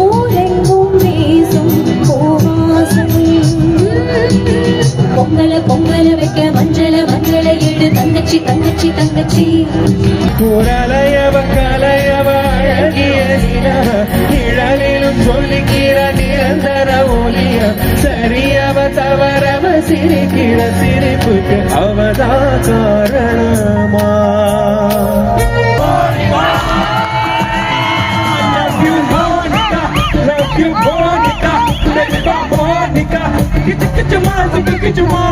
ஊரெங்கும் வீசும் பூவாசம் பொங்கல பொங்கல வைக்க மஞ்சள மஞ்சள இடு தங்கச்சி தங்கச்சி தங்கச்சி குரலையவ கலையவ அழகிய நிழலிலும் சொல்லிக்கிற நிரந்தர ஒலிய சரியவ தவறவ சிரிக்கிற சிரிப்புக்கு அவதா காரணமா Get your mind,